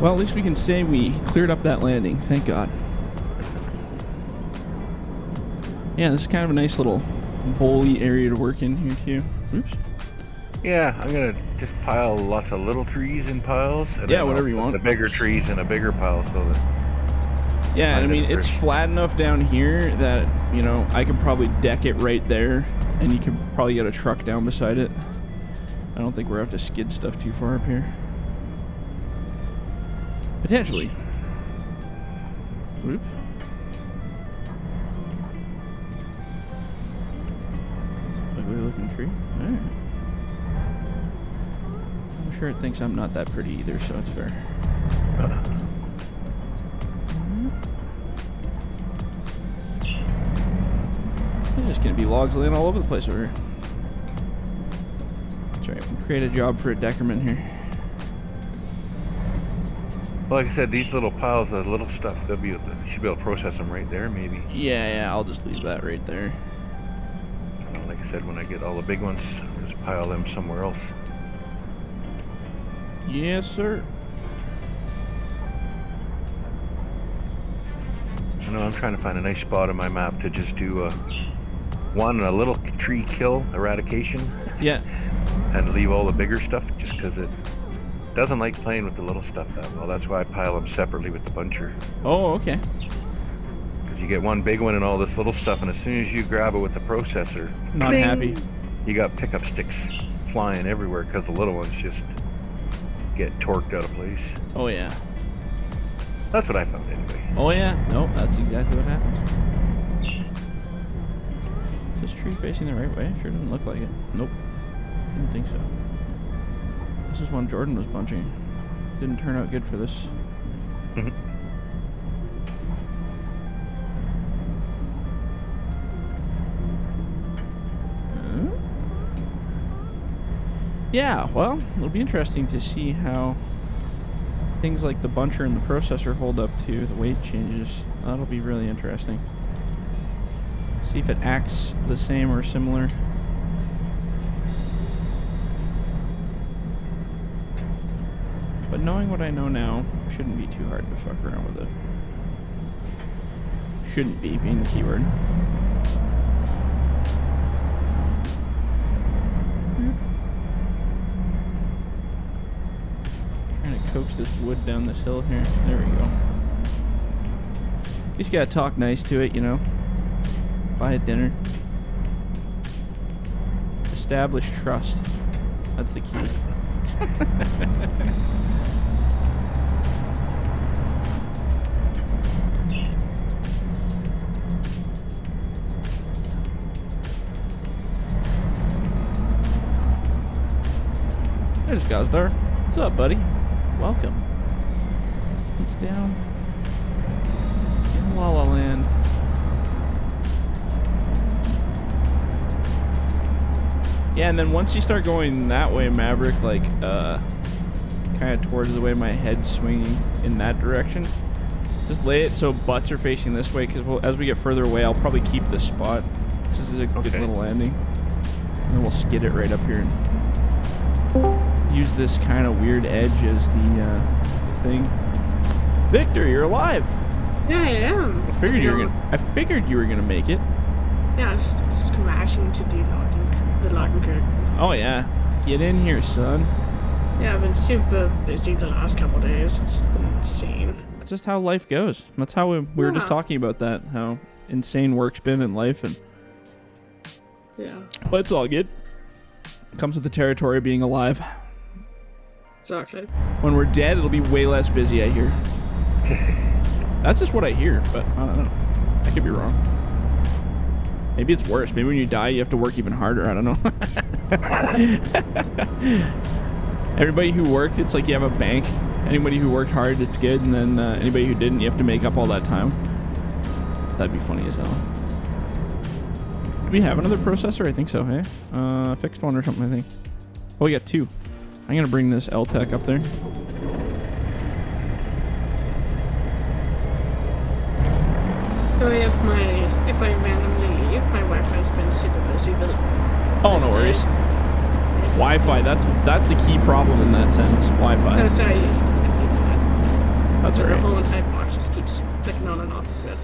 Well, at least we can say we cleared up that landing. Thank God. Yeah, this is kind of a nice little bowly area to work in here too. Oops. Yeah, I'm gonna just pile lots of little trees in piles. And Yeah, whatever you want. The bigger trees in a bigger pile, so that. Yeah, and I mean it's flat enough down here that I could probably deck it right there, and you could probably get a truck down beside it. I don't think we're gonna have to skid stuff too far up here. Potentially. Whoop. Ugly looking tree. Alright. I'm sure it thinks I'm not that pretty either, so it's fair. There's just gonna be logs laying all over the place over here. That's right, we create a job for a deckerman here. Well, like I said, these little piles of little stuff, should be able to process them right there, maybe. Yeah, I'll just leave that right there. Like I said, when I get all the big ones, just pile them somewhere else. Yes, sir. I know I'm trying to find a nice spot on my map to just do a little tree kill eradication. Yeah. And leave all the bigger stuff just because it doesn't like playing with the little stuff that well. That's why I pile them separately with the buncher. Oh, okay. Because you get one big one and all this little stuff, and as soon as you grab it with the processor, not bling, happy. You got pickup sticks flying everywhere because the little ones just get torqued out of place. Oh yeah. That's what I found anyway. Oh yeah. Nope, that's exactly what happened. Is this tree facing the right way? Sure doesn't look like it. Nope. Didn't think so. This is one Jordan was bunching. Didn't turn out good for this. Yeah, well, it'll be interesting to see how things like the buncher and the processor hold up to the weight changes. That'll be really interesting. See if it acts the same or similar. But knowing what I know now, shouldn't be too hard to fuck around with it. Shouldn't be, being the keyword. Trying to coax this wood down this hill here. There we go. You just gotta talk nice to it, Buy it dinner. Establish trust. That's the key. There's Gazdar. What's up, buddy? Welcome. It's down in La La Land. Yeah, and then once you start going that way, Maverick, like, kind of towards the way my head's swinging in that direction, just lay it so butts are facing this way, because as we get further away, I'll probably keep this spot. This is a good little landing. And then we'll skid it right up here and use this kind of weird edge as the thing. Victor, you're alive! Yeah, I am. I figured you were gonna make it. Yeah, I was just scratching to the logging curtain. Oh yeah, get in here, son. Yeah, I've been super busy the last couple of days. It's been insane. That's just how life goes. That's how we were just talking about that. How insane work's been in life, and yeah. But it's all good. It comes with the territory of being alive. Exactly. When we're dead, it'll be way less busy, I hear. That's just what I hear, but I don't know. I could be wrong. Maybe it's worse. Maybe when you die, you have to work even harder. I don't know. Everybody who worked, it's like you have a bank. Anybody who worked hard, it's good. And then anybody who didn't, you have to make up all that time. That'd be funny as hell. Do we have another processor? I think so, hey? Fixed one or something, I think. Oh, we got two. I'm going to bring this LTEC up there. So if I randomly leave, my Wi-Fi's been super busy. Oh, no worries. Wi-Fi, that's the key problem in that sense. Wi-Fi. Oh, sorry. That's But the alright. whole entire box just keeps clicking on and off his bed.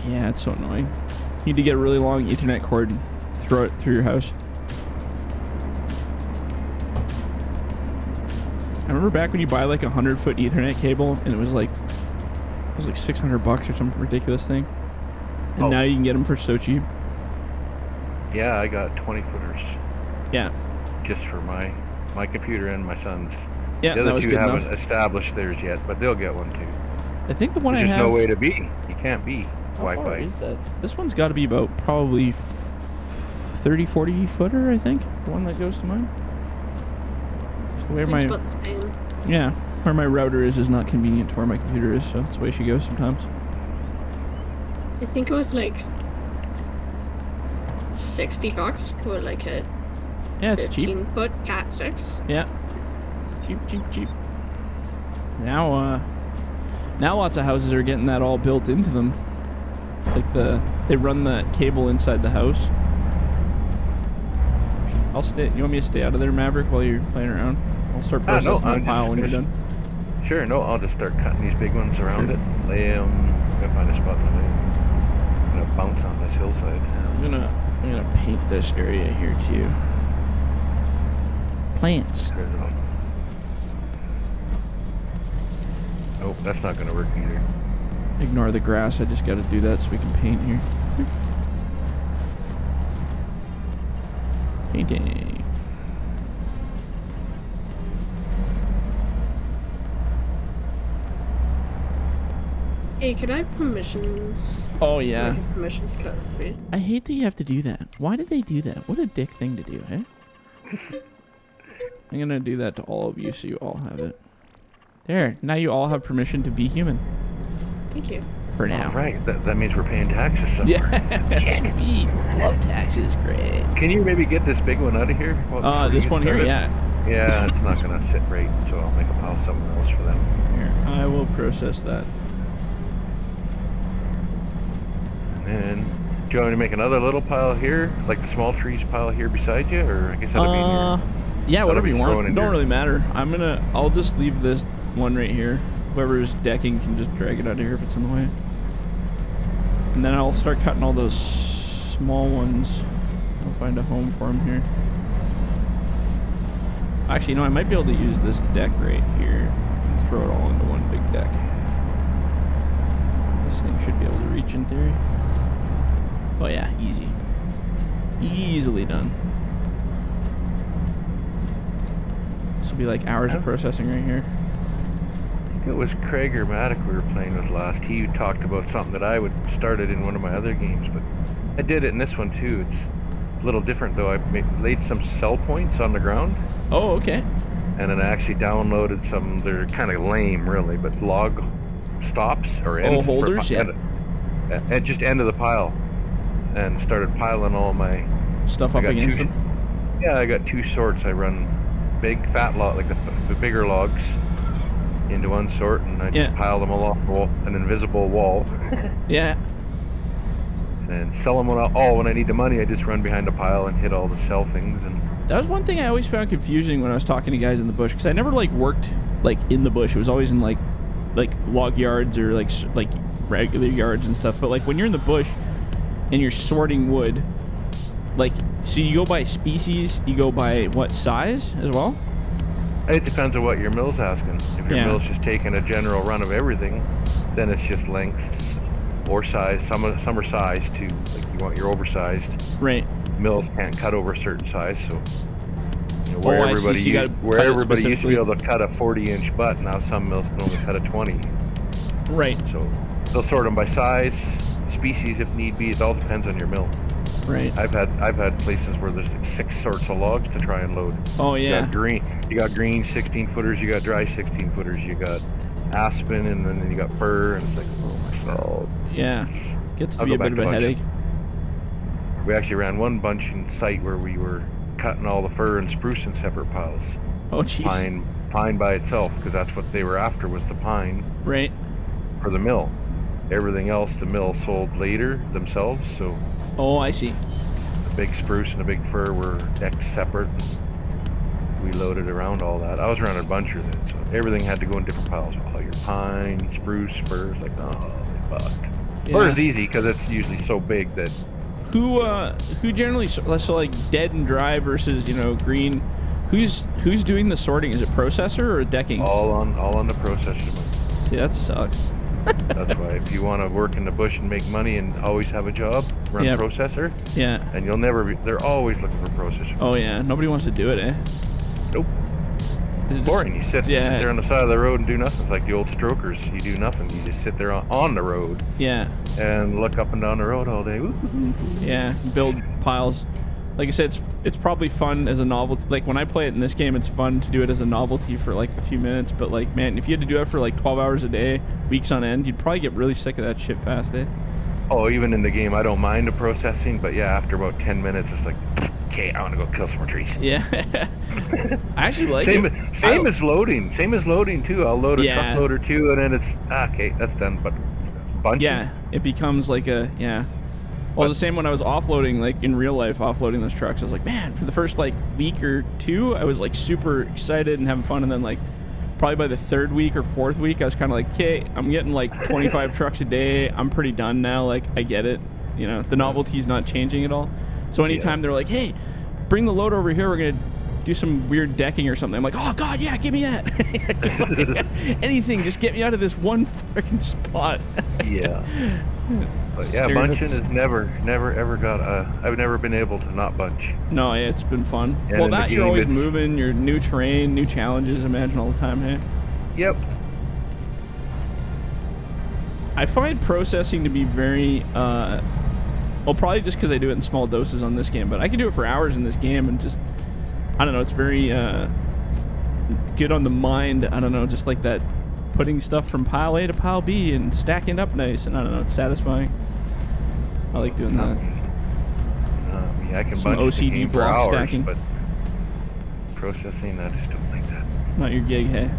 Yeah, it's so annoying. You need to get a really long Ethernet cord and throw it through your house. I remember back when you buy like a 100-foot Ethernet cable and it was like $600 or some ridiculous thing. And now you can get them for so cheap. Yeah, I got 20-footers. Yeah. Just for my computer and my son's. Yeah, the that other was two good haven't enough. established theirs yet, but they'll get one too. I think the one There's I just have... no way to be. You can't be How far Wi-Fi. is that? This one's got to be about probably 30, 40 footer, I think. The one that goes to mine. The way It's about the same. Yeah, where my router is not convenient to where my computer is, so that's the way she goes sometimes. I think it was like $60 for like a Yeah, it's cheap. 15-foot Cat 6. Yeah. Cheap. Now lots of houses are getting that all built into them. Like they run the cable inside the house. I'll stay. You want me to stay out of there, Maverick, while you're playing around? I'll start processing the pile when you're done. Sure, no, I'll just start cutting these big ones around it. Lay them. Gotta find a spot to lay. I'm gonna bounce on this hillside. I'm gonna paint this area here too. Plants. Oh, that's not gonna work either. Ignore the grass. I just got to do that so we can paint here. Painting. Hey, could I have permissions? Oh yeah. Like permission to cut it for you? I hate that you have to do that. Why did they do that? What a dick thing to do, eh? I'm gonna do that to all of you so you all have it. There. Now you all have permission to be human. Thank you. For now. All right, that means we're paying taxes somewhere. Yeah. Sweet. Love taxes. Great. Can you maybe get this big one out of here? This one here, yeah. Yeah, it's not gonna sit right, so I'll make a pile somewhere else for them. Here, I will process that. And then, do you want me to make another little pile here, like the small trees pile here beside you, or I guess that'll be in here? Yeah, whatever you want. in Don't here. really matter. I'll just leave this one right here. Whoever's decking can just drag it out of here if it's in the way. And then I'll start cutting all those small ones. I'll find a home for them here. Actually, I might be able to use this deck right here and throw it all into one big deck. This thing should be able to reach in theory. Oh yeah, easy. Easily done. This will be like hours of processing right here. It was Craig or Maddock we were playing with last. He talked about something that I would started in one of my other games, but I did it in this one too. It's a little different though. I laid some cell points on the ground. Oh, okay. And then I actually downloaded some. They're kind of lame, really, but log stops or end holders, yeah. At just end of the pile, and started piling all my Stuff up against them. Yeah, I got two sorts. I run big fat log, like the bigger logs, into one sort, and I just pile them along an invisible wall. Yeah. And then sell them all when I need the money. I just run behind a pile and hit all the sell things. And that was one thing I always found confusing when I was talking to guys in the bush, because I never worked in the bush. It was always in like log yards or like regular yards and stuff. But when you're in the bush and you're sorting wood, so you go by species, you go by what size as well? it depends on what your mill's asking. If your mill's just taking a general run of everything, then it's just length or size. Some are sized too. You want your oversized. Right. Mills can't cut over a certain size, so where everybody used to be able to cut a 40-inch butt, now some mills can only cut a 20. Right. So they'll sort them by size, species if need be. It all depends on your mill. Right. I've had places where there's 6 sorts of logs to try and load. Oh yeah. You got green 16-footers, you got dry 16-footers, you got aspen, and then you got fir, and it's oh my god. Yeah. Gets to be a bit of a headache. We actually ran one bunch in sight where we were cutting all the fir and spruce in separate piles. Oh jeez. Pine by itself, because that's what they were after, was the pine. Right. For the mill. Everything else the mill sold later themselves, so. Oh, I see. The big spruce and the big fir were decked separate. we loaded around all that. I was running a buncher then, so everything had to go in different piles. All your pine, spruce, firs, like, oh, they fucked. Yeah. Fir is easy because it's usually so big that. Who generally so like dead and dry versus, you know, green? Who's doing the sorting? Is it processor or decking? All on the processor. Yeah, that sucks. That's why if you want to work in the bush and make money and always have a job, run processor. Yeah. And you'll never be. They're always looking for processor. Oh yeah, nobody wants to do it, eh? Nope. It's boring. You sit there on the side of the road and do nothing. It's like the old strokers. You do nothing. You just sit there on the road. Yeah. And look up and down the road all day. Yeah. Build piles. Like I said, it's probably fun as a novelty. Like when I play it in this game, it's fun to do it as a novelty for like a few minutes. But like, man, if you had to do it for like 12 hours a day, weeks on end, you'd probably get really sick of that shit fast, eh? Oh, even in the game, I don't mind the processing. But yeah, after about 10 minutes, it's like, okay, I want to go kill some more trees. Yeah. I actually like it. Same as loading. Same as loading too. I'll load a truckload or two, and then it's okay, that's done. But bunching. Yeah, it becomes like a Well, the same when I was offloading, like in real life, offloading those trucks, I was like, man, for the first like week or two, I was like super excited and having fun, and then like probably by the third week or fourth week, I was kind of like, okay, I'm getting like 25 trucks a day. I'm pretty done now. Like I get it. You know, the novelty's not changing at all. So anytime they're like, hey, bring the load over here, we're gonna do some weird decking or something, I'm like, oh god, yeah, give me that. Just like, anything, just get me out of this one freaking spot. Yeah. But yeah, bunching has never ever got. I've never been able to not bunch. No, yeah, it's been fun. And well, that you're always moving, your new terrain, new challenges, imagine all the time, hey? Yep. I find processing to be very, well, probably just because I do it in small doses on this game, but I can do it for hours in this game and just, I don't know, it's very good on the mind. I don't know, just like that, putting stuff from pile A to pile B and stacking up nice, and I don't know, it's satisfying. I like doing that. Yeah, I can some bunch the OCD game for block hours, stacking. but processing, I just don't like that. Not your gig, hey?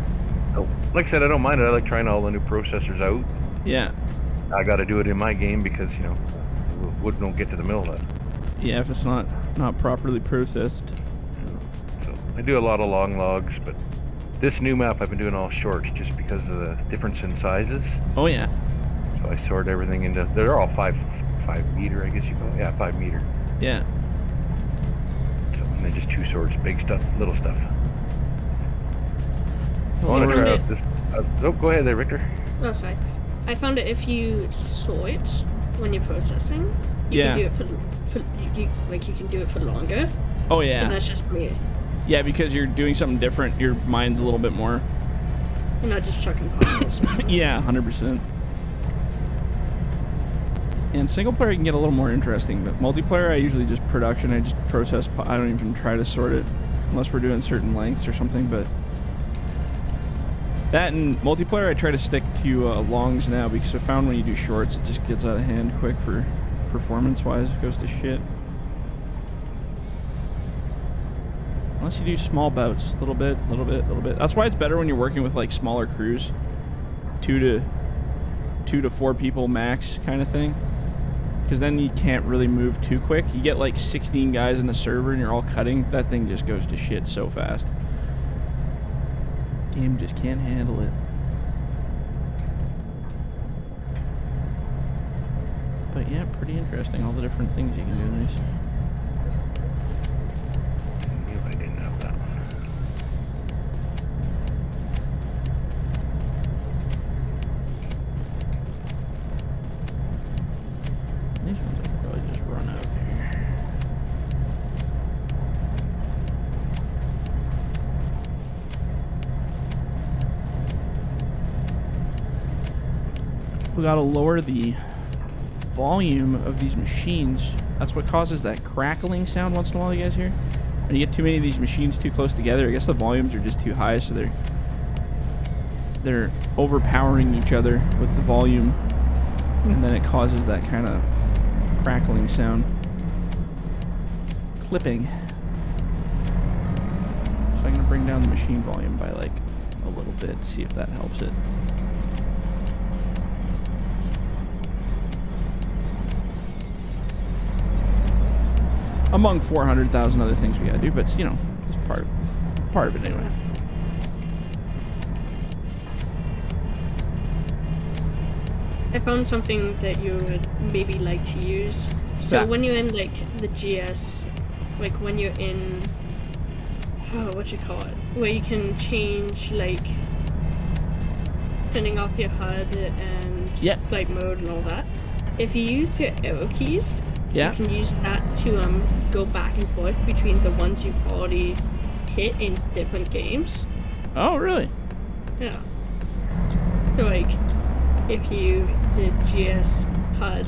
Oh, like I said, I don't mind it. I like trying all the new processors out. Yeah. I got to do it in my game because, you know, wood don't get to the middle of that. Yeah, if it's not properly processed. So I do a lot of long logs, but this new map I've been doing all short just because of the difference in sizes. Oh yeah. So I sort everything into. They're all 5 meter, I guess you call it. Yeah, 5 meter. Yeah. So and then just 2 sorts, big stuff, little stuff. I Well, want to try out this. Oh, go ahead there, Victor. Oh, sorry. I found that if you sort when you're processing, you can do it for you can do it for longer. Oh yeah. And that's just me. Yeah, because you're doing something different. Your mind's a little bit more. You're not just chucking piles. Yeah, 100%. And single player can get a little more interesting, but multiplayer I usually just production. I just process. I don't even try to sort it unless we're doing certain lengths or something. But that and multiplayer I try to stick to longs now because I found when you do shorts it just gets out of hand quick for performance-wise. It goes to shit. Unless you do small bouts, little bit. That's why it's better when you're working with like smaller crews, 2 to 4 people max kind of thing. Because then you can't really move too quick. You get like 16 guys in a server and you're all cutting. That thing just goes to shit so fast. Game just can't handle it. But yeah, pretty interesting. All the different things you can do in these. I didn't have that one. These ones will probably just run out here. We gotta lower the volume of these machines. That's what causes that crackling sound once in a while, you guys hear? When you get too many of these machines too close together, I guess the volumes are just too high, so they're overpowering each other with the volume, and then it causes that kind of crackling sound. Clipping. So I'm gonna bring down the machine volume by like a little bit, see if that helps it. Among 400,000 other things we gotta do, but you know, it's part part of it anyway. I found something that you would maybe like to use. So Yeah. when you're in like the GS, like when you're in, what you call it, where you can change like turning off your HUD and flight mode and all that. If you use your arrow keys, you can use that to go back and forth between the ones you've already hit in different games. Oh, really? Yeah. So like, if you did GS HUD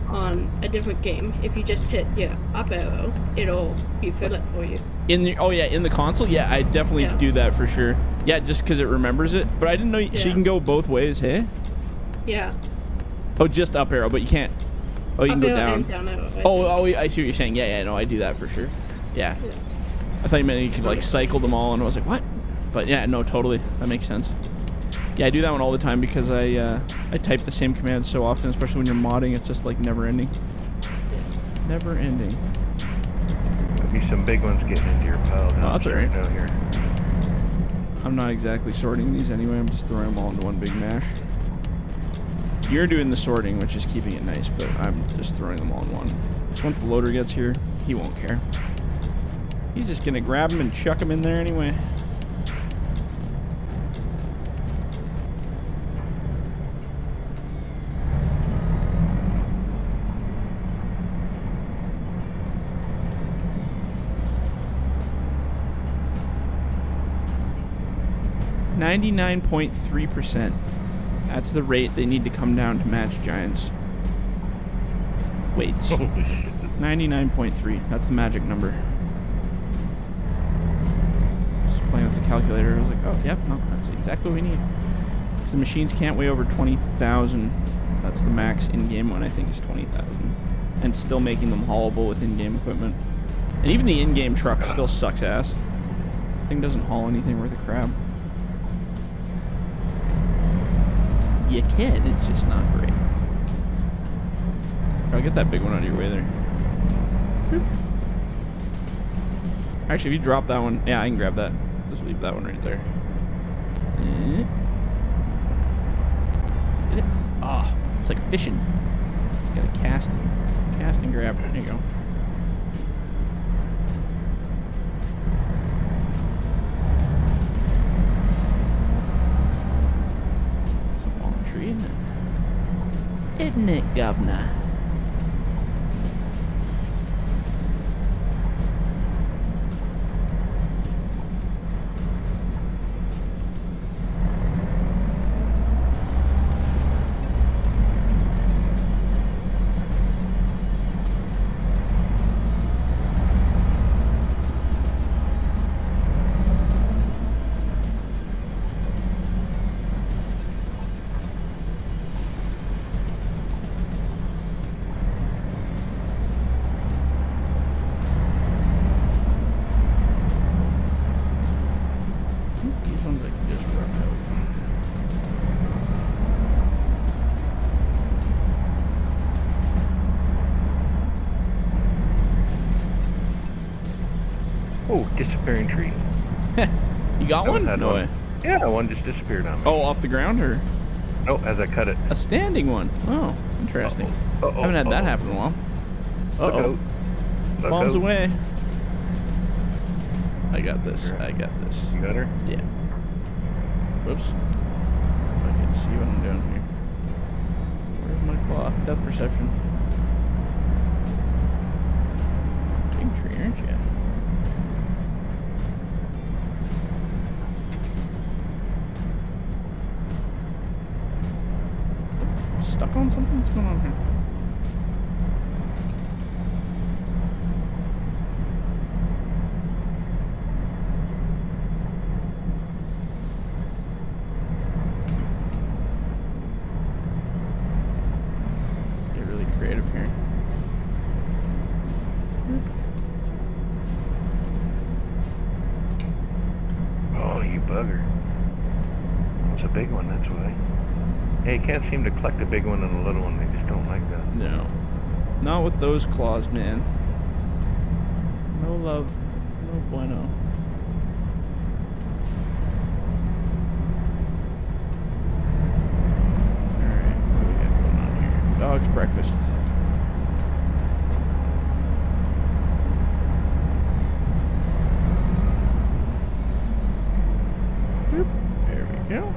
on a different game, if you just hit your up arrow, it'll refill it for you. In the console, I definitely do that for sure. Yeah, just because it remembers it. But I didn't know so you can go both ways. Hey. Yeah. Oh, just up arrow, but you can't. Oh, you can go down. And down arrow, I see what you're saying. Yeah, no, I do that for sure. Yeah. I thought you meant you could like cycle them all, and I was like, what? But yeah, no, totally. That makes sense. Yeah, I do that one all the time because I type the same command so often, especially when you're modding. It's just like never ending. Never ending. There'll be some big ones getting into your pile. Oh, that's alright. Out here. I'm not exactly sorting these anyway. I'm just throwing them all into one big mash. You're doing the sorting, which is keeping it nice, but I'm just throwing them all in one. Because once the loader gets here, he won't care. He's just gonna grab them and chuck them in there anyway. .3%. That's the rate they need to come down to match Giants. Weights. Holy shit. 99.3. That's the magic number. Just playing with the calculator, I was like, oh, yep, no, that's exactly what we need. Because the machines can't weigh over 20,000. That's the max in-game one, I think, is 20,000. And still making them haulable with in-game equipment. And even the in-game truck still sucks ass. Thing doesn't haul anything worth a crap. You can, it's just not great. I'll get that big one out of your way there. Boop. Actually, if you drop that one, I can grab that. Just leave that one right there. Ah, it's like fishing. Just gotta cast and grab. There you go. Isn't it, governor? Oh, disappearing tree. You got one? No way. Yeah, one just disappeared on me. Oh, off the ground or? No, as I cut it. A standing one. Oh, interesting. Haven't had that happen in a while. Uh-oh. Bombs away. I got this. I got this. You got her? Yeah. Whoops. I can see what I'm doing here. Where's my claw? Depth perception. Big tree, aren't you? Stuck on something? What's going on here? Get really creative here. Oh, you bugger. It's a big one, that's why. Yeah, you can't seem to collect a big one and a little one. They just don't like that. No. Not with those claws, man. No love. No bueno. dog's breakfast. Boop. There we go.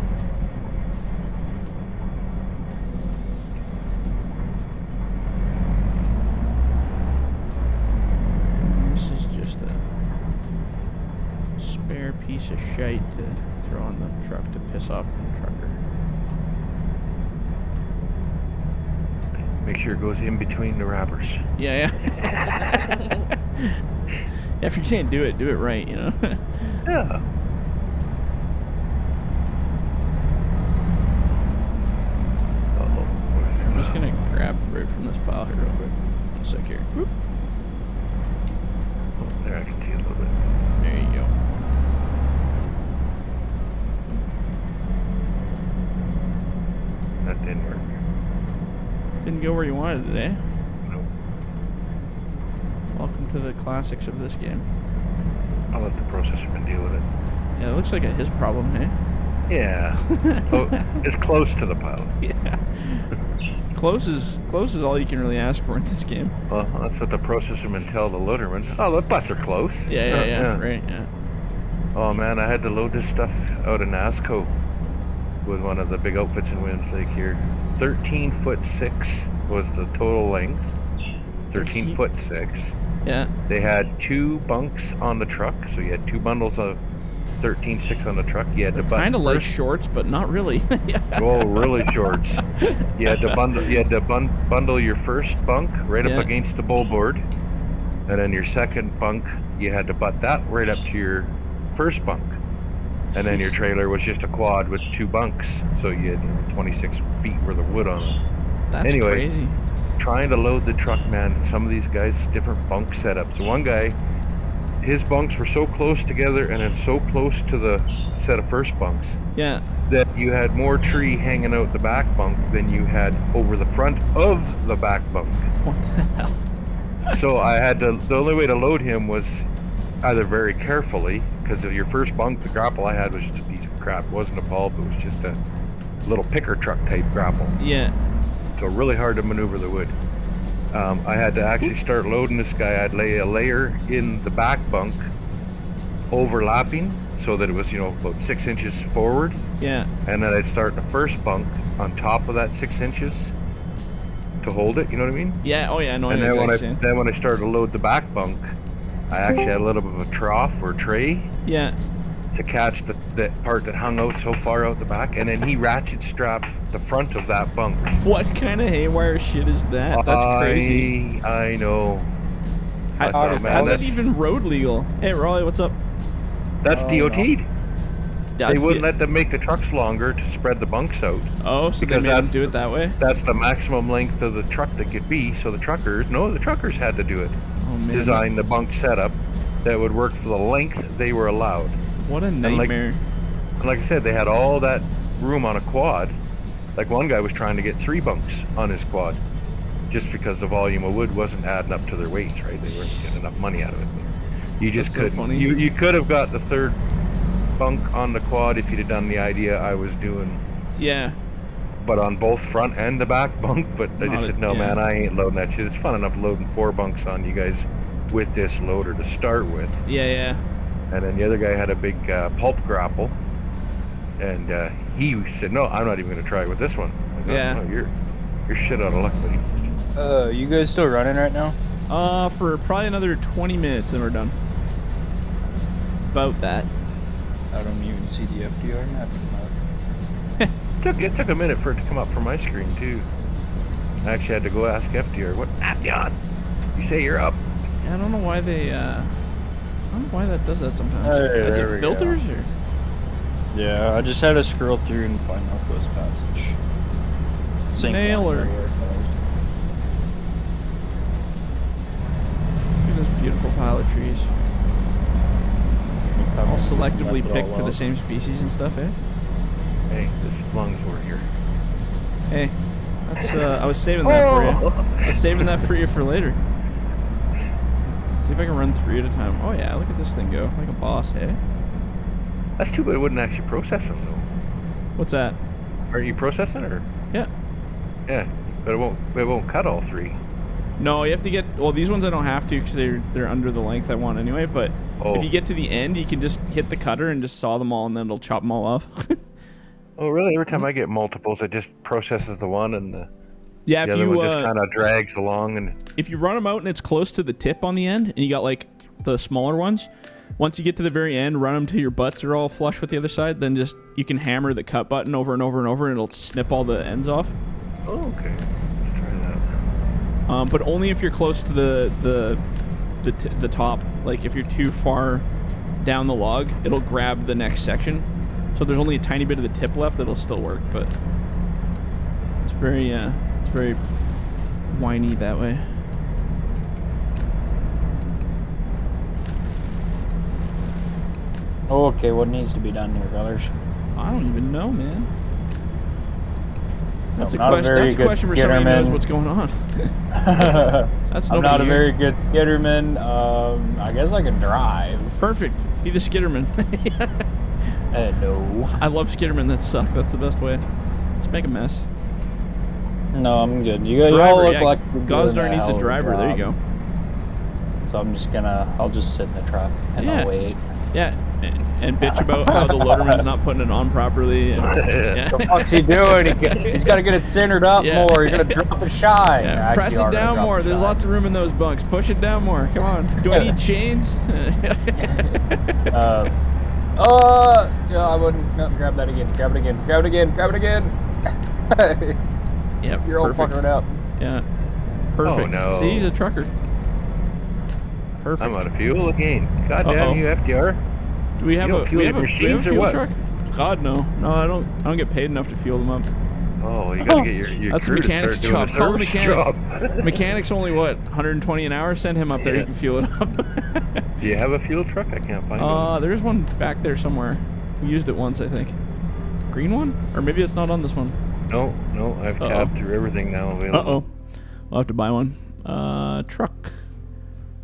And this is just a spare piece of shite to throw on the truck to piss off the trucker. Make sure it goes in between the wrappers. Yeah. If you can't do it right, you know? Yeah. Uh-oh. What is it? I'm just gonna grab right from this pile here real quick. One sec here. Whoop. Oh, there, I can see a little bit. There you go. That didn't work. Didn't go where you wanted today. Nope. Welcome to the classics of this game. I'll let the processorman deal with it. Yeah, it looks like his problem, hey? Yeah. Oh, it's close to the pile. Yeah. Close is all you can really ask for in this game. Well, that's what the processorman tell the loaderman. Oh, the butts are close. Yeah, right, yeah. Oh man, I had to load this stuff out of NASCO with one of the big outfits in Williams Lake here. 13'6" was the total length. 13'6". Yeah. They had 2 bunks on the truck, so you had 2 bundles of 13'6" on the truck. You had to kind of like shorts, but not really. Oh, really shorts. You had to bundle your first bunk right up against the bullboard, and then your second bunk you had to butt that right up to your first bunk, and then your trailer was just a quad with 2 bunks, so you had 26 feet worth of wood on it. That's crazy. Trying to load the truck, man. Some of these guys different bunk setups. One guy, his bunks were so close together and then so close to the set of first bunks that you had more tree hanging out the back bunk than you had over the front of the back bunk. What the hell? So I had to, the only way to load him was either very carefully, because of your first bunk, the grapple I had was just a piece of crap. It wasn't a bulb, it was just a little picker truck type grapple. Yeah. So really hard to maneuver the wood. I had to actually start loading this guy. I'd lay a layer in the back bunk, overlapping, so that it was, about 6 inches forward. Yeah. And then I'd start the first bunk on top of that 6 inches to hold it. You know what I mean? Yeah. Oh yeah. I know. And then when I started to load the back bunk, I actually had a little bit of a trough or tray. Yeah. To catch the part that hung out so far out the back, and then he ratchet strapped the front of that bunk. What kind of haywire shit is that? That's crazy. I know. How's that even road legal? Hey, Raleigh, what's up? That's DOT'd. No. They wouldn't let them make the trucks longer to spread the bunks out. Oh, so they made them do it that way? That's the maximum length of the truck that could be, so the truckers had to do it. Oh, man. Design the bunk setup that would work for the length they were allowed. What a nightmare. And like I said, they had all that room on a quad. Like one guy was trying to get 3 bunks on his quad just because the volume of wood wasn't adding up to their weights, right? They weren't getting enough money out of it. You just couldn't. So you could have got the 3rd bunk on the quad if you'd have done the idea I was doing. Yeah. But on both front and the back bunk, but I just said, no, man, I ain't loading that shit. It's fun enough loading 4 bunks on you guys with this loader to start with. Yeah. And then the other guy had a big pulp grapple, and he said, "No, I'm not even going to try it with this one." Like, oh, you're shit out of luck, buddy. You guys still running right now? For probably another 20 minutes, and we're done. About that. I don't even see the FDR map come It took a minute for it to come up from my screen too. I actually had to go ask FDR, "What map you on? You say you're up?" Yeah, I don't know why they. I don't know why that does that sometimes. Is it filters or? Yeah, I just had to scroll through and find Northwest Passage. Nailer. Look at this beautiful pile of trees. All selectively picked for the same species and stuff, eh? Hey, this lungs were here. Hey, that's I was saving that for you. I was saving that for you for later. See if I can run 3 at a time. Oh yeah, look at this thing go. Like a boss, hey? That's too bad it wouldn't actually process them, though. What's that? Are you processing, or? Yeah. Yeah. But it won't cut all 3. No, you have to get. Well, these ones I don't have to because they're under the length I want anyway. But if you get to the end, you can just hit the cutter and just saw them all, and then it'll chop them all off. Oh, really? Every time I get multiples, it just processes the one, and the if other you one just kind of drags along. And if you run them out and it's close to the tip on the end, and you got like the smaller ones, once you get to the very end, run them till your butts are all flush with the other side. Then just you can hammer the cut button over and over and over, and it'll snip all the ends off. Oh, okay. Let's try that. But only if you're close to the top. Like if you're too far down the log, it'll grab the next section. So there's only a tiny bit of the tip left that'll still work, but it's very whiny that way. Okay, what needs to be done here, fellas? I don't even know, man. That's I'm a question for somebody who knows what's going on. I'm not a very good skitterman. I guess I can drive. Perfect. Be the skitterman. No. I love skittermen that suck. That's the best way. Just make a mess. No, I'm good. You all look like Gozdar needs a driver. There you go. So I'll just sit in the truck and I'll wait. Yeah, and bitch about how the loaderman's not putting it on properly. And, What the fuck's he doing? He's got to get it centered up more. You're going to drop it shy. Yeah. Press it down more. There's lots of room in those bunks. Push it down more. Come on. Do I need chains? I wouldn't. No, grab that again. Grab it again. Grab it again. Grab it again. Yep. You're all fucking it up. Yeah. Perfect. Oh, no. See, he's a trucker. Perfect. I'm out of fuel again. God damn you, FDR. Do we have a machines or fuel what? truck? God no. No, I don't get paid enough to fuel them up. Oh, you gotta get your That's the crew mechanic's to start job. doing Call a the service mechanic. job. Mechanic's only what, 120 an hour? Send him up there. He can fuel it up. Do you have a fuel truck? I can't find one. There's one back there somewhere. We used it once, I think. Green one? Or maybe it's not on this one. No, I've tabbed through everything now available. I'll have to buy one. Truck.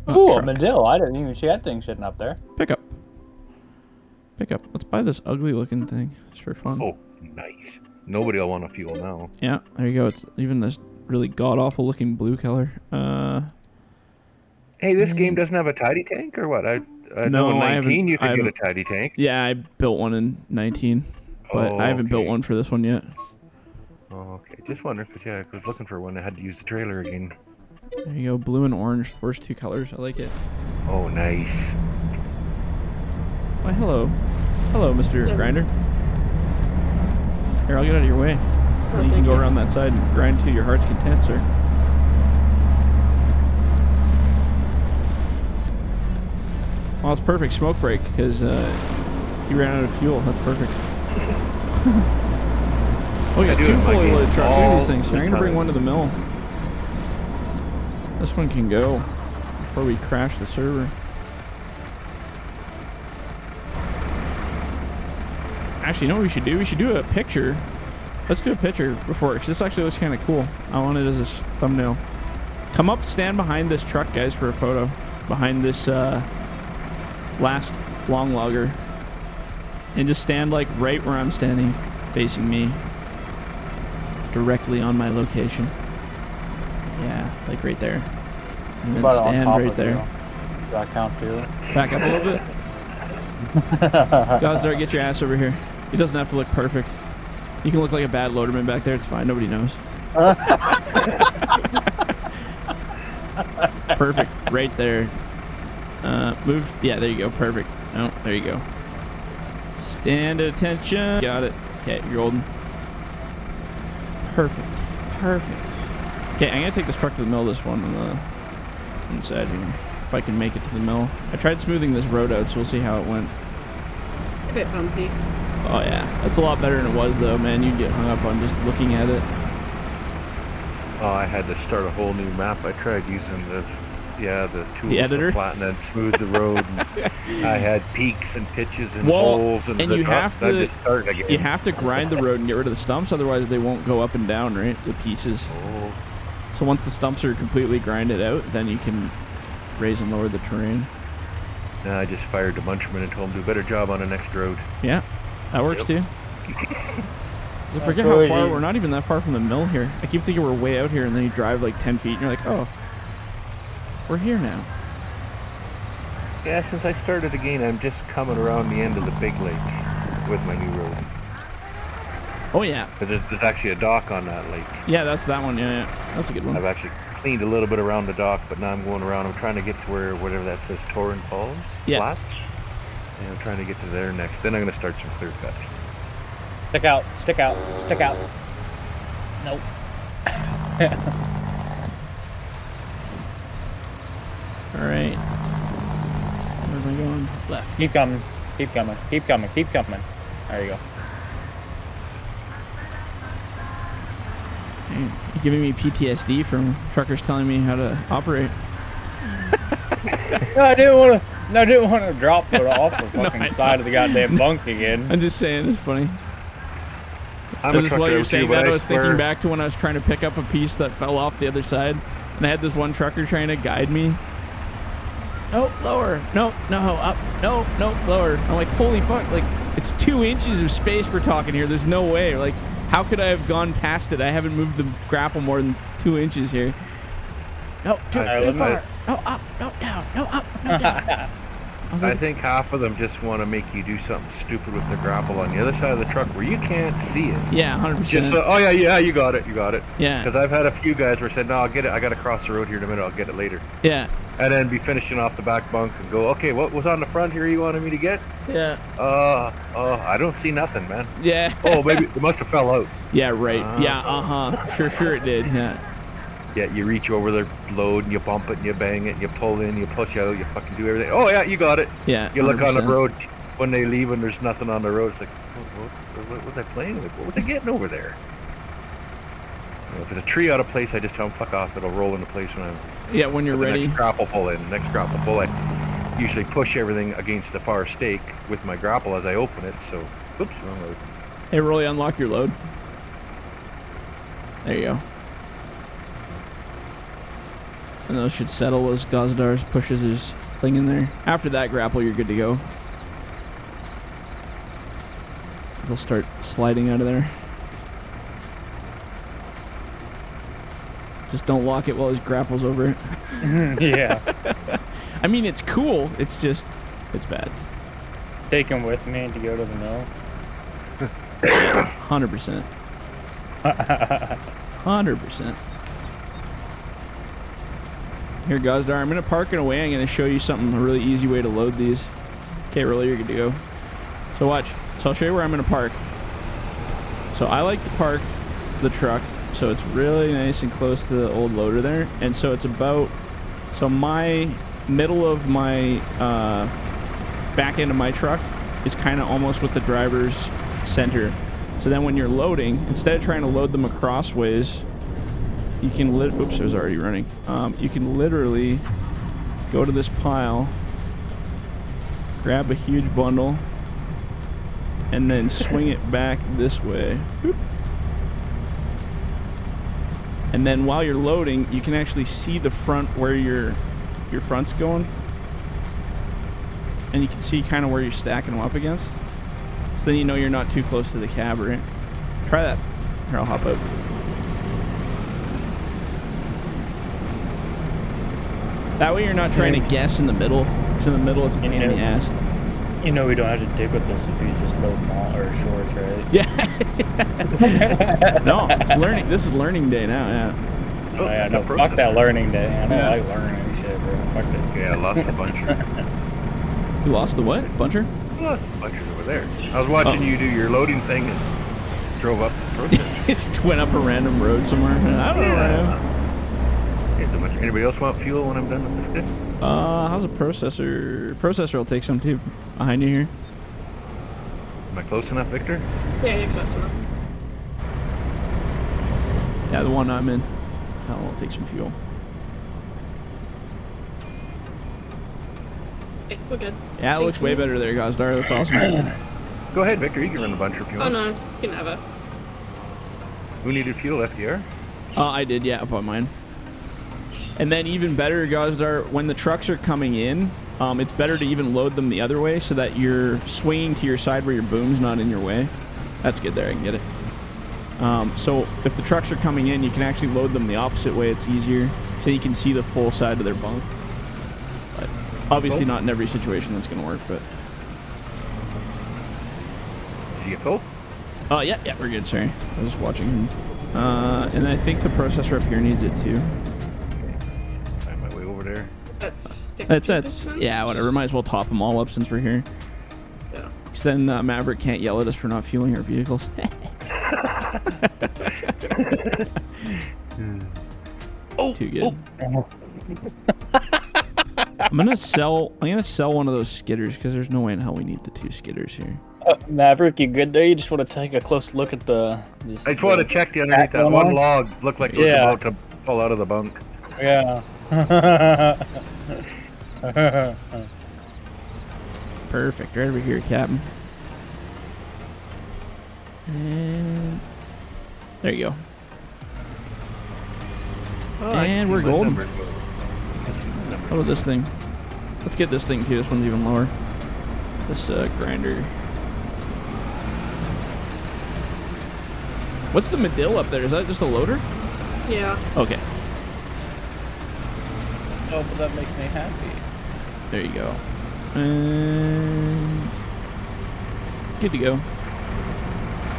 Ooh, a Medill. I didn't even see that thing sitting up there. Pickup. Let's buy this ugly looking thing. It's for fun. Oh, nice. Nobody will want to fuel now. Yeah, there you go. It's even this really god-awful looking blue color. Hey, this game doesn't have a tidy tank or what? I know in 19 you could get a tidy tank. Yeah, I built one in 19, but I haven't built one for this one yet. Oh, okay. Just wondering, because I was looking for one that had to use the trailer again. There you go, blue and orange. First 2 colors. I like it. Oh, nice. Why, hello. Hello, Mr. Grinder. Here, I'll get out of your way. So you can go around that side and grind to your heart's content, sir. Well, it's perfect smoke break because you ran out of fuel. That's perfect. Oh, you got 2 fully loaded trucks. Look at these things. I'm going to bring one to the mill. This one can go before we crash the server. Actually, you know what we should do? We should do a picture. Let's do a picture before, because this actually looks kind of cool. I want it as a thumbnail. Come up, stand behind this truck, guys, for a photo. Behind this last long logger. And just stand like right where I'm standing, facing me. Directly on my location. Yeah, like right there. And then stand right there. Does that count too? Back up a little bit. Gozdar, get your ass over here. It doesn't have to look perfect. You can look like a bad loaderman back there. It's fine. Nobody knows. Perfect. Right there. Move. Yeah, there you go. Perfect. Oh, there you go. Stand at attention. Got it. Okay, you're golden. Perfect. Okay, I'm going to take this truck to the mill, this one on the inside here. If I can make it to the mill. I tried smoothing this road out, so we'll see how it went. A bit bumpy. Oh yeah, that's a lot better than it was though, man. You get hung up on just looking at it. Oh, I had to start a whole new map. I tried using the tools editor? to flatten and smooth the road. And I had peaks and pitches and holes and you have to just start again. You have to grind the road and get rid of the stumps, otherwise they won't go up and down, right? The pieces. Oh. So once the stumps are completely grinded out, then you can raise and lower the terrain. I just fired the Munchman and told him to do a better job on the next road. Yeah, that works too. I forget how far, we're not even that far from the mill here. I keep thinking we're way out here, and then you drive like 10 feet, and you're like, oh, we're here now. Yeah, since I started again, I'm just coming around the end of the big lake with my new road. Oh, yeah. Because there's actually a dock on that lake. Yeah, that's that one. Yeah, that's a good one. I've actually cleaned a little bit around the dock, but now I'm going around. I'm trying to get to whatever that says, Torrent Falls? Yeah. Flats? And I'm trying to get to there next. Then I'm going to start some clear cut. Stick out, stick out, stick out. Nope. All right. Where am I going? Left. Keep coming, keep coming, keep coming, keep coming. There you go. You're giving me PTSD from truckers telling me how to operate. No, I didn't want to drop it off the fucking side of the goddamn bunk again. I'm just saying, it's funny. Just while you're saying that, I was thinking back to when I was trying to pick up a piece that fell off the other side, and I had this one trucker trying to guide me. No, lower. No, up. No, lower. I'm like, holy fuck! Like, it's 2 inches of space we're talking here. There's no way. Like, how could I have gone past it? I haven't moved the grapple more than 2 inches here. No, too far. No, up. No, down. No, up. No, down. I think half of them just want to make you do something stupid with the grapple on the other side of the truck where you can't see it. Yeah, 100%. Just oh yeah, you got it. Yeah. Because I've had a few guys where said, no, I'll get it. I got to cross the road here in a minute. I'll get it later. Yeah. And then be finishing off the back bunk and go, okay, what was on the front here you wanted me to get? Yeah. I don't see nothing, man. Yeah. Oh, maybe it must have fell out. Yeah, right. Yeah, Sure it did. Yeah. Yeah, you reach over the load and you bump it and you bang it and you pull in, you push out, you fucking do everything. Oh yeah, you got it. Yeah. You look on the road when they leave and there's nothing on the road. It's like, what was I playing with? What was I getting over there? You know, if it's a tree out of place, I just tell them fuck off. It'll roll into place when you're ready. Next grapple pull in. Next grapple pull, I usually push everything against the far stake with my grapple as I open it. So, oops, wrong load. Hey, Rolly, unlock your load. There you go. And those should settle as Gazdar's pushes his thing in there. After that grapple, you're good to go. They'll start sliding out of there. Just don't lock it while his grapple's over it. Yeah. I mean, it's cool. It's just, it's bad. Take him with me to go to the mill. 100%. 100%. Here, Gazdar, I'm going to park in a way. I'm going to show you something, a really easy way to load these. Okay, Rolly, you're good to go. So watch. So I'll show you where I'm going to park. So I like to park the truck so it's really nice and close to the old loader there. And so it's about, so my middle of my back end of my truck is kind of almost with the driver's center. So then when you're loading, instead of trying to load them across ways, you can oops, it was already running. You can literally go to this pile, grab a huge bundle, and then swing it back this way. Boop. And then while you're loading, you can actually see the front where your front's going. And you can see kind of where you're stacking them up against. So then you know you're not too close to the cab, right? Try that. Here, I'll hop out. That way you're not trying to guess in the middle, because in the middle it's a pain in the ass. You know we don't have to dig with this if you just load them all, or shorts, right? Yeah. No, it's learning. This is learning day now, yeah. Oh, yeah, no, fuck that learning day. I don't like learning and shit, bro. Fuck that. Yeah, I lost the buncher. You lost the what? Buncher? I lost the buncher's over there. I was watching you do your loading thing and drove up the process. Just went up a random road somewhere. I don't know where I am. Anybody else want fuel when I'm done with this guy? How's a processor? Processor will take some too. Behind you here. Am I close enough, Victor? Yeah, you're close enough. Yeah, the one I'm in. That will take some fuel. Okay, we're good. Yeah, it looks way better there, Gazdar. That's awesome. Go ahead, Victor. You can run the buncher if you want. Oh no, you can have it. Who needed fuel? FDR? I did, yeah, up on mine. And then even better, Gazdar, when the trucks are coming in, it's better to even load them the other way so that you're swinging to your side where your boom's not in your way. That's good there. I can get it. So if the trucks are coming in, you can actually load them the opposite way. It's easier, so you can see the full side of their bunk. But obviously not in every situation that's going to work, but... Did you get full? Yeah, we're good, sorry. I was just watching him. And I think the processor up here needs it too. Okay. Find my way over there. That's yeah, whatever. Might as well top them all up since we're here. Yeah. Because then Maverick can't yell at us for not fueling our vehicles. Oh, too good. Oh. I'm gonna sell one of those skidders because there's no way in hell we need the 2 skidders here. Maverick, you good there? You just want to take a close look at the... I just want to check the underneath that one log. Looked like it was about to fall out of the bunk. Yeah. Perfect. Right over here, Captain. And there you go. Oh, and we're golden. How about this thing? Let's get this thing too. This one's even lower. This grinder. What's the Medill up there? Is that just a loader? Yeah. Okay. Oh, but that makes me happy. There you go. And good to go.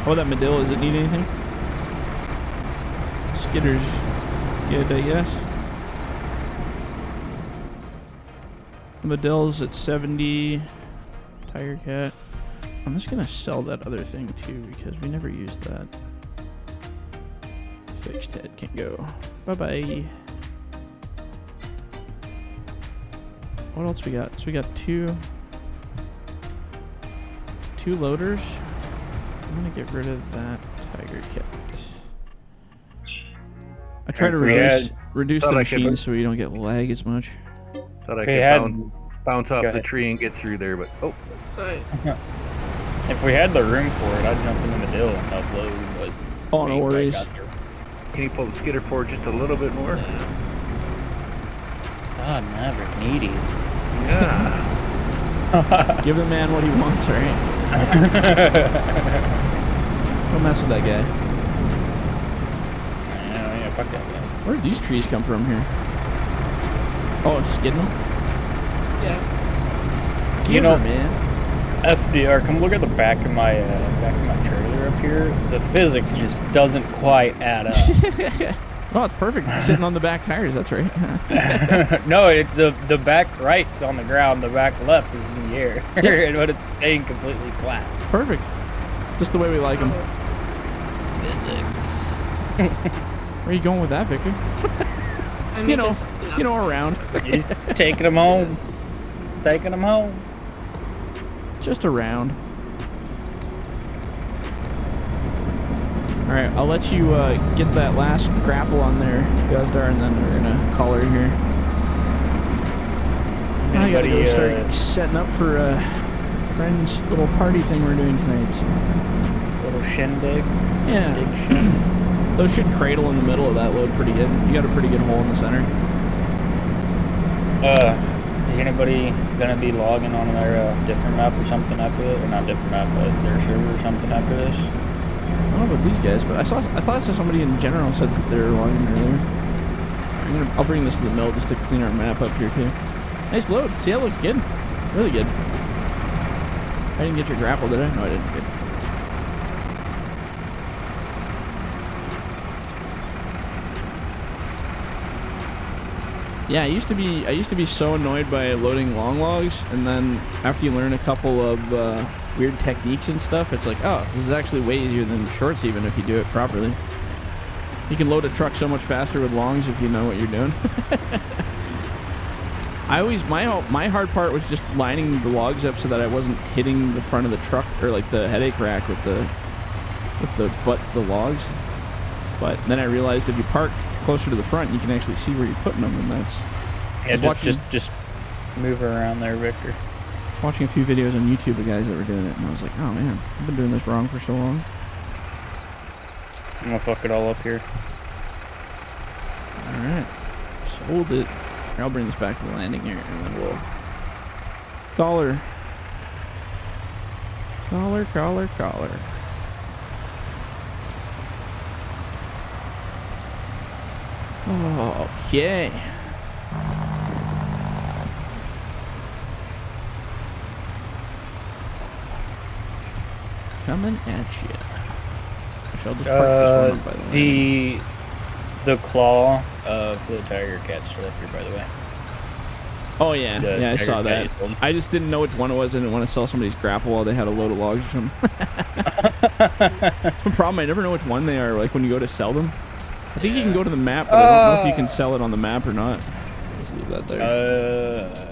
Oh, that Medill, does it need anything? Skidders. Good, I guess. The Medill's at 70. Tiger Cat. I'm just gonna sell that other thing too because we never used that. Fixed head can go. Bye-bye. What else we got? So we got two loaders. I'm gonna get rid of that Tiger Cat. I try to reduce the machine so we don't get lag as much. Thought I could bounce off the tree and get through there, but Sorry. If we had the room for it, I'd jump in the Medill and upload, but... Oh, no worries. Can you pull the skidder forward just a little bit more? God, Maverick, needy. Yeah. Give the man what he wants, right? Don't mess with that guy. Yeah, fuck that guy. Where did these trees come from here? Oh, it's skidding them? Yeah. You know, man. FDR, come look at the back of my trailer up here. The physics just doesn't quite add up. Oh, it's perfect. It's sitting on the back tires. That's right. No, it's the back right's on the ground. The back left is in the air, but it's staying completely flat. Perfect. Just the way we like them. Physics. Where are you going with that, Victor? I mean, you know, around. He's taking them home. Taking them home. Just around. Alright, I'll let you get that last grapple on there, Guzdar, and then we're gonna call her here. So I gotta go start setting up for a friend's little party thing we're doing tonight. So. Little shindig. Yeah. Big shin. Those should cradle in the middle of that load pretty good. You got a pretty good hole in the center. Is anybody gonna be logging on their different map or something after this? Or not different map, but their server or something after this? I don't know about these guys, but I thought I saw somebody in general said that they were logging earlier. I'll bring this to the mill just to clean our map up here too. Nice load. See, that looks good. Really good. I didn't get your grapple, did I? No, I didn't. Good. Yeah, I used to be so annoyed by loading long logs, and then after you learn a couple of weird techniques and stuff, it's like, oh, this is actually way easier than shorts even if you do it properly. You can load a truck so much faster with longs if you know what you're doing. My hard part was just lining the logs up so that I wasn't hitting the front of the truck or like the headache rack with the butts of the logs. But then I realized if you park closer to the front, you can actually see where you're putting them, and that's... Yeah, just move her around there, Victor. Watching a few videos on YouTube of guys that were doing it, and I was like, oh man, I've been doing this wrong for so long. I'm gonna fuck it all up here. Alright. Sold it. Here, I'll bring this back to the landing here, and then we'll... Call her. Call her, call her, call her. Okay. Coming at you. I'll just park this one up, by the way. The claw for the tiger cat's still up here, by the way. Oh yeah, yeah, I saw that. I just didn't know which one it was. I didn't want to sell somebody's grapple while they had a load of logs or something. That's the problem. I never know which one they are. Like when you go to sell them, I think you can go to the map, but I don't know if you can sell it on the map or not. Just leave that there.